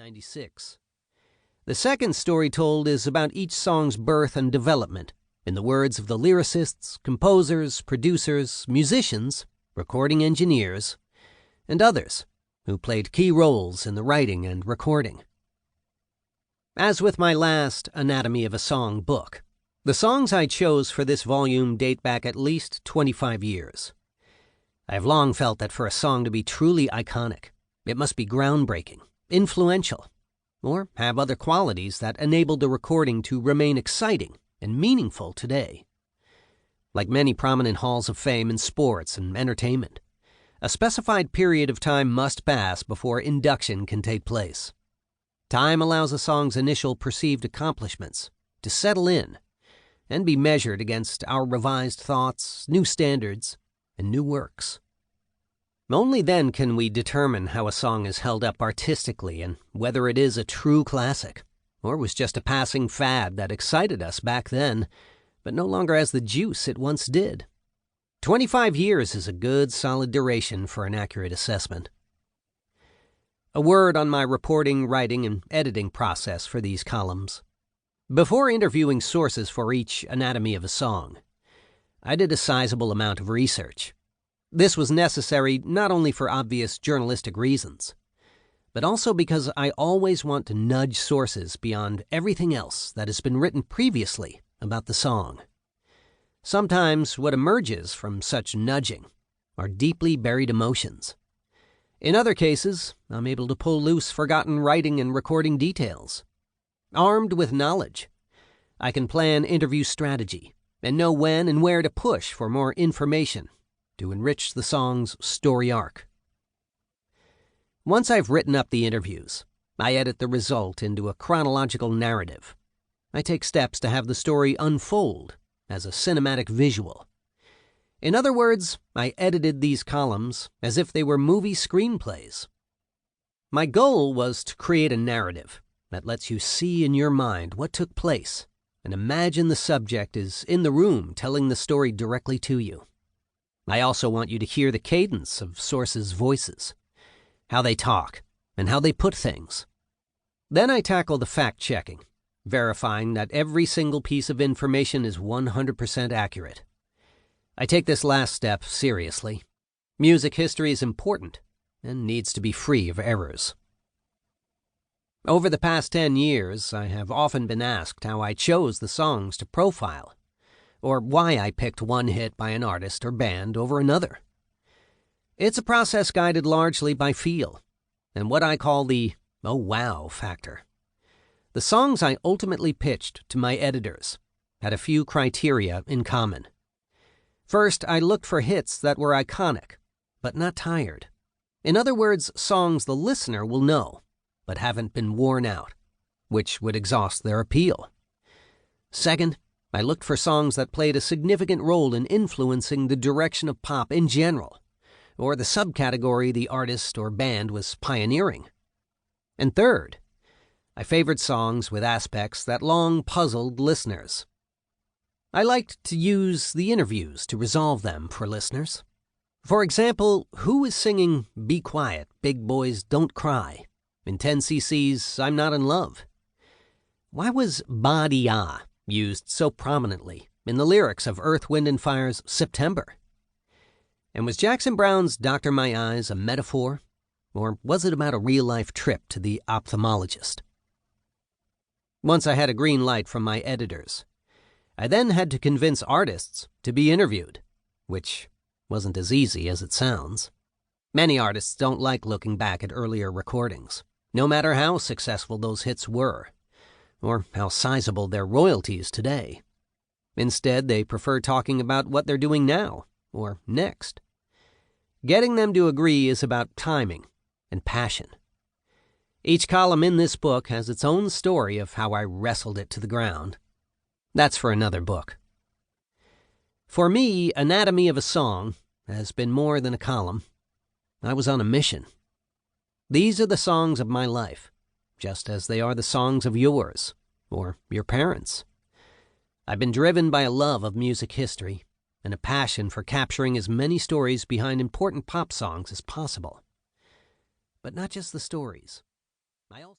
1996. The second story told is about each song's birth and development, in the words of the lyricists, composers, producers, musicians, recording engineers, and others who played key roles in the writing and recording. As with my last Anatomy of a Song book, the songs I chose for this volume date back at least 25 years. I have long felt that for a song to be truly iconic, it must be groundbreaking, influential, or have other qualities that enable the recording to remain exciting and meaningful today. Like many prominent halls of fame in sports and entertainment, a specified period of time must pass before induction can take place. Time allows a song's initial perceived accomplishments to settle in and be measured against our revised thoughts, new standards, and new works. Only then can we determine how a song is held up artistically and whether it is a true classic or was just a passing fad that excited us back then, but no longer has the juice it once did. 25 years is a good, solid duration for an accurate assessment. A word on my reporting, writing, and editing process for these columns. Before interviewing sources for each Anatomy of a Song, I did a sizable amount of research. This was necessary not only for obvious journalistic reasons, but also because I always want to nudge sources beyond everything else that has been written previously about the song. Sometimes what emerges from such nudging are deeply buried emotions. In other cases, I'm able to pull loose forgotten writing and recording details. Armed with knowledge, I can plan interview strategy and know when and where to push for more information to enrich the song's story arc. Once I've written up the interviews, I edit the result into a chronological narrative. I take steps to have the story unfold as a cinematic visual. In other words, I edited these columns as if they were movie screenplays. My goal was to create a narrative that lets you see in your mind what took place and imagine the subject is in the room telling the story directly to you. I also want you to hear the cadence of sources' voices, how they talk, and how they put things. Then I tackle the fact-checking, verifying that every single piece of information is 100% accurate. I take this last step seriously. Music history is important and needs to be free of errors. Over the past 10 years, I have often been asked how I chose the songs to profile, or why I picked one hit by an artist or band over another. It's a process guided largely by feel, and what I call the "oh wow" factor. The songs I ultimately pitched to my editors had a few criteria in common. First, I looked for hits that were iconic, but not tired. In other words, songs the listener will know, but haven't been worn out, which would exhaust their appeal. Second, I looked for songs that played a significant role in influencing the direction of pop in general, or the subcategory the artist or band was pioneering. And third, I favored songs with aspects that long puzzled listeners. I liked to use the interviews to resolve them for listeners. For example, who is singing "Be Quiet, Big Boys Don't Cry" in 10cc's "I'm Not in Love"? Why was "Ba-de-ya" used so prominently in the lyrics of Earth, Wind & Fire's "September"? And was Jackson Browne's "Doctor My Eyes" a metaphor, or was it about a real-life trip to the ophthalmologist? Once I had a green light from my editors, I then had to convince artists to be interviewed, which wasn't as easy as it sounds. Many artists don't like looking back at earlier recordings, no matter how successful those hits were, or how sizable their royalties today. Instead, they prefer talking about what they're doing now, or next. Getting them to agree is about timing and passion. Each column in this book has its own story of how I wrestled it to the ground. That's for another book. For me, Anatomy of a Song has been more than a column. I was on a mission. These are the songs of my life, just as they are the songs of yours, or your parents'. I've been driven by a love of music history and a passion for capturing as many stories behind important pop songs as possible. But not just the stories. I also